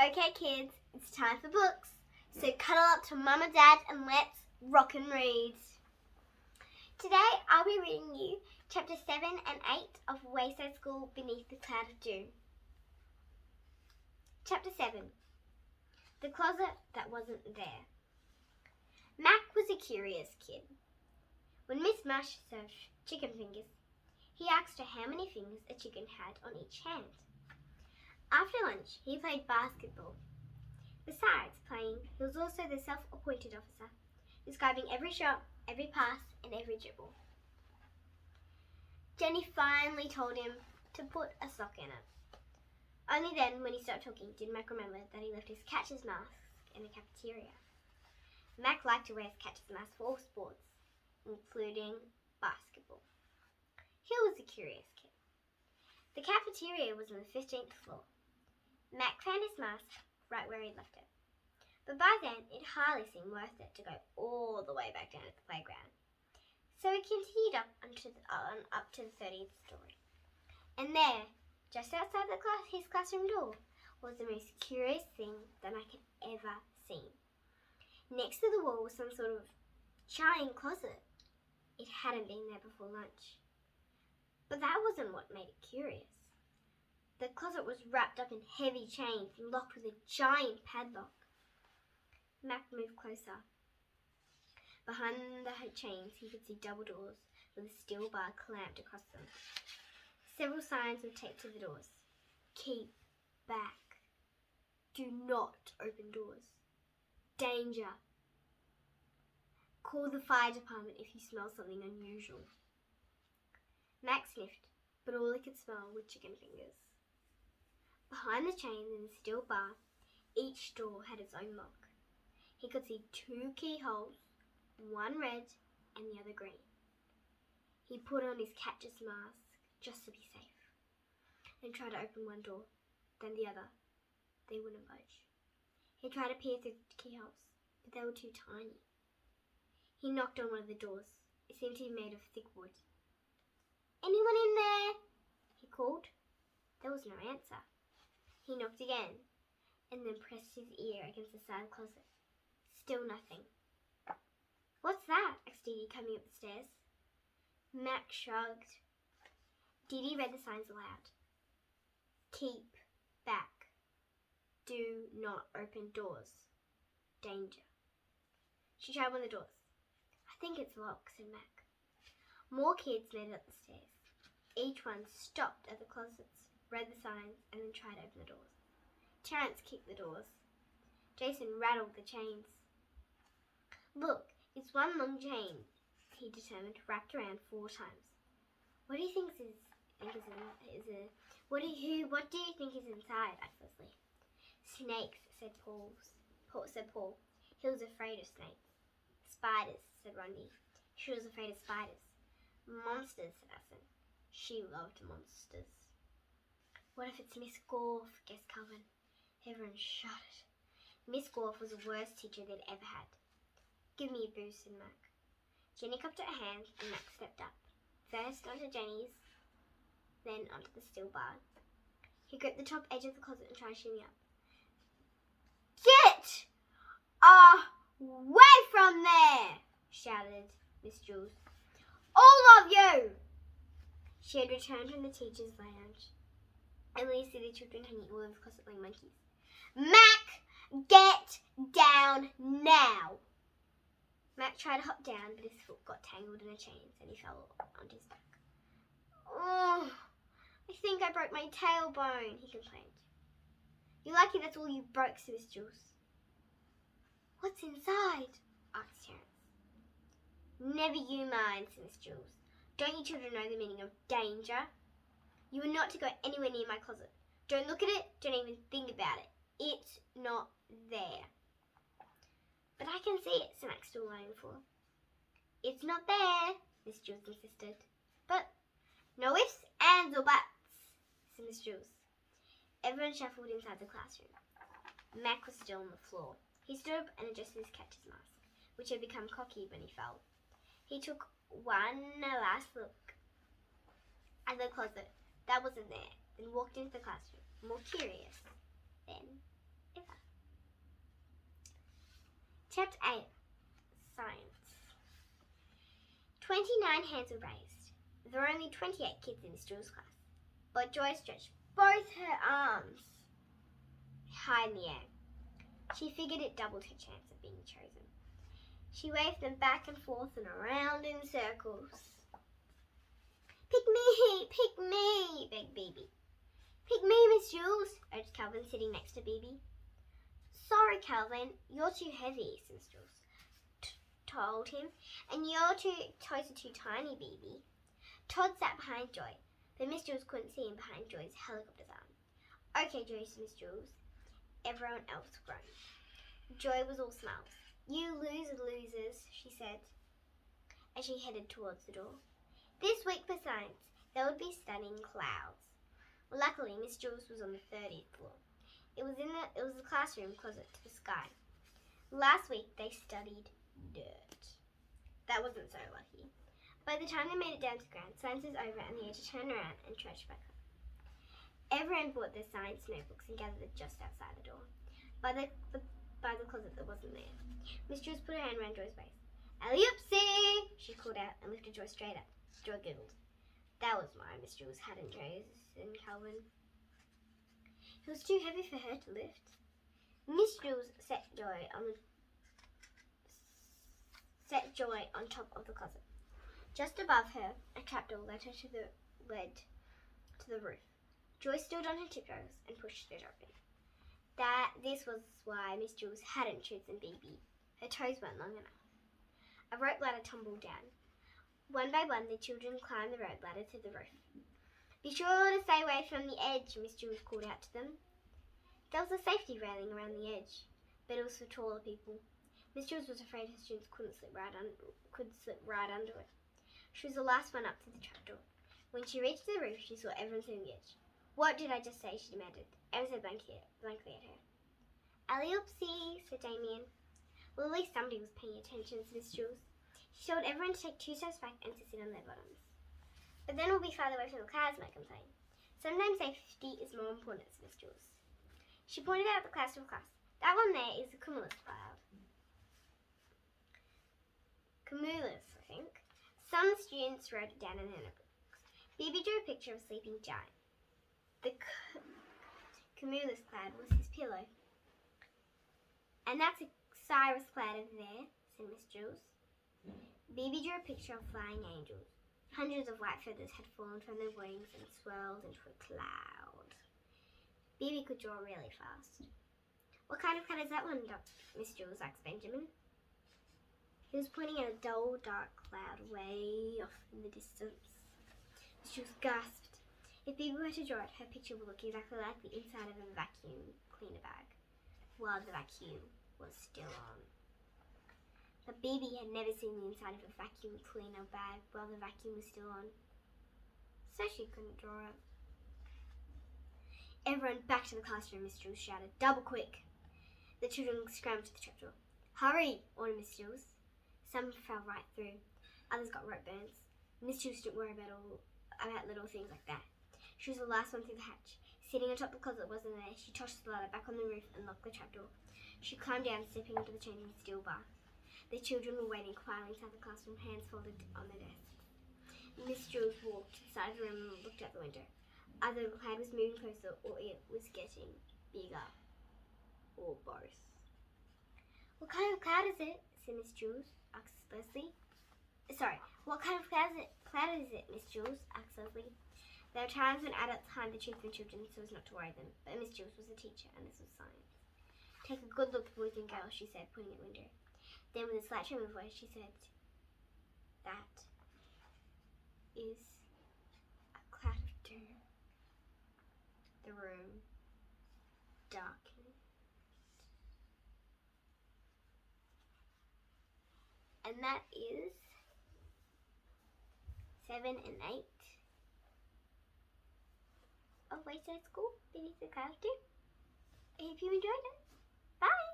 Okay, kids, it's time for books. So cuddle up to Mum and Dad and let's rock and read. Today I'll be reading you Chapter 7 and 8 of Wayside School Beneath the Cloud of Doom. Chapter 7. The Closet That Wasn't There. Mac was a curious kid. When Miss Mush served chicken fingers, he asked her how many fingers a chicken had on each hand. After lunch, he played basketball. Besides playing, he was also the self-appointed officer, describing every shot, every pass, and every dribble. Jenny finally told him to put a sock in it. Only then, when he stopped talking, did Mac remember that he left his catcher's mask in the cafeteria. Mac liked to wear his catcher's mask for all sports, including basketball. He was a curious kid. The cafeteria was on the 15th floor. Mac found his mask right where he'd left it. But by then, it hardly seemed worth it to go all the way back down to the playground. So he continued up to the 30th story. And there, just outside his classroom door, was the most curious thing that I had ever seen. Next to the wall was some sort of giant closet. It hadn't been there before lunch. But that wasn't what made it curious. The closet was wrapped up in heavy chains and locked with a giant padlock. Mac moved closer. Behind the chains, he could see double doors with a steel bar clamped across them. Several signs were taped to the doors. Keep back. Do not open doors. Danger. Call the fire department if you smell something unusual. Mac sniffed, but all he could smell were chicken fingers. Behind the chains and the steel bar, each door had its own lock. He could see 2 keyholes, one red and the other green. He put on his catcher's mask just to be safe, and tried to open one door, then the other. They wouldn't budge. He tried to peer through the keyholes, but they were too tiny. He knocked on one of the doors. It seemed to be made of thick wood. "Anyone in there?" he called. There was no answer. He knocked again, and then pressed his ear against the side of the closet. Still nothing. "What's that?" asked Dee Dee, coming up the stairs. Mac shrugged. Dee Dee read the signs aloud. Keep back. Do not open doors. Danger. She tried one of the doors. "I think it's locked," said Mac. More kids made it up the stairs. Each one stopped at the closets, read the signs, and then tried to open the doors. Terrence kicked the doors. Jason rattled the chains. "Look, it's one long chain," he determined, wrapped around 4 times. What do you think is inside?" asked Leslie. "Snakes," said Paul. He was afraid of snakes. "Spiders," said Rondi. She was afraid of spiders. "Monsters," said Assen. She loved monsters. "What if it's Miss Gorf?" guessed Calvin. Everyone shuddered. Miss Gorf was the worst teacher they'd ever had. "Give me a boost," said Mac. Jenny cupped her hand and Mac stepped up. First onto Jenny's, then onto the steel bar. He gripped the top edge of the closet and tried to shimmy up. "Get away from there!" shouted Miss Jules. "All of you!" She had returned from the teacher's lounge. Emily see the children hanging all over the closet like monkeys. "Mac, get down now!" Mac tried to hop down, but his foot got tangled in the chains and he fell onto his back. "Oh, I think I broke my tailbone," he complained. "You're lucky that's all you broke," said Miss Jules. "What's inside?" asked Terrence. "Never you mind," said Miss Jules. "Don't you children know the meaning of danger? You are not to go anywhere near my closet. Don't look at it, don't even think about it. It's not there." "But I can see it," said Mac, still lying full. "It's not there," Miss Jules insisted. "But no ifs, ands, or buts," said Miss Jules. Everyone shuffled inside the classroom. Mac was still on the floor. He stood up and adjusted his catcher's mask, which had become cocky when he fell. He took one last look at the closet that wasn't there, then walked into the classroom, more curious than Chapter 8. Science. 29 hands were raised. There were only 28 kids in Miss Jules' class, but Joy stretched both her arms high in the air. She figured it doubled her chance of being chosen. She waved them back and forth and around in circles. Pick me, begged Bibi. Pick me, Miss Jules, urged Calvin, sitting next to Bibi. Sorry, Calvin, you're too heavy, Miss Jules told him, and your toes are too tiny, Bibi. Todd sat behind Joy, but Miss Jules couldn't see him behind Joy's helicopter's arm. Okay, Joy, Miss Jules. Everyone else groaned. Joy was all smiles. You losers, she said, as she headed towards the door. This week for science, they would be studying clouds. Luckily, Miss Jules was on the 30th floor. It was the classroom closet to the sky. Last week, they studied dirt. That wasn't so lucky. By the time they made it down to ground, science was over and they had to turn around and trudge back up. Everyone bought their science notebooks and gathered just outside the door. By the closet that wasn't there. Miss Jules put her hand around Joy's waist. Alley-oopsie! She called out and lifted Joy straight up. Joy giggled. That was why Miss Jules hadn't chosen Calvin. It was too heavy for her to lift. Miss Jules set Joy on top of the closet. Just above her, a trapdoor led to the roof. Joy stood on her tiptoes and pushed it open. This was why Miss Jules hadn't chosen Bibi. Her toes weren't long enough. A rope ladder tumbled down. One by one, the children climbed the rope ladder to the roof. Be sure to stay away from the edge, Miss Jules called out to them. There was a safety railing around the edge, but it was for taller people. Miss Jules was afraid her students could slip right under it. She was the last one up to the trapdoor. When she reached the roof, she saw everyone sitting on the edge. What did I just say? She demanded. Everyone said blankly at her. Alley-oopsie, said Damien. Well, at least somebody was paying attention to Miss Jules. She told everyone to take 2 steps back and to sit on their bottoms. But then we'll be farther away from the clouds, Mike complained. Sometimes safety is more important, said Miss Jules. She pointed out the clouds to the class. That one there is the cumulus cloud. Cumulus, I think. Some students wrote it down in their notebooks. Bibi drew a picture of a sleeping giant. The cumulus cloud was his pillow. And that's a cirrus cloud over there, said Miss Jules. Bibi drew a picture of flying angels. Hundreds of white feathers had fallen from their wings and swirled into a cloud. Bibi could draw really fast. What kind of cloud is that one, Miss Jules asked Benjamin. He was pointing at a dull, dark cloud way off in the distance. Miss Jules gasped. If Bibi were to draw it, her picture would look exactly like the inside of a vacuum cleaner bag, while the vacuum was still on. But Bibi had never seen the inside of a vacuum cleaner bag while the vacuum was still on, so she couldn't draw it. Everyone back to the classroom, Miss Jules shouted. Double quick! The children scrambled to the trapdoor. Hurry, ordered Miss Jules. Some fell right through. Others got rope burns. Miss Jules didn't worry about little things like that. She was the last one through the hatch. Sitting on top of the closet wasn't there. She tossed the ladder back on the roof and locked the trapdoor. She climbed down, stepping into the changing steel bar. The children were waiting quietly inside the classroom, hands folded on their desks. Miss Jules walked to the side of the room and looked out the window. Either the cloud was moving closer or it was getting bigger. Or both. What kind of cloud is it? Said Miss Jules, asked Leslie. Sorry, what kind of cloud is it, Miss Jules? Asked Leslie. There were times when adults hid the truth from children so as not to worry them, but Miss Jules was a teacher and this was science. Take a good look, boys and girls, she said, pointing at the window. Then with a slight tremor of voice, she said, that is a cloud of doom. The room darkened. And that is 7 and 8 of Wayside School Beneath the Cloud 2. I hope you enjoyed it. Bye!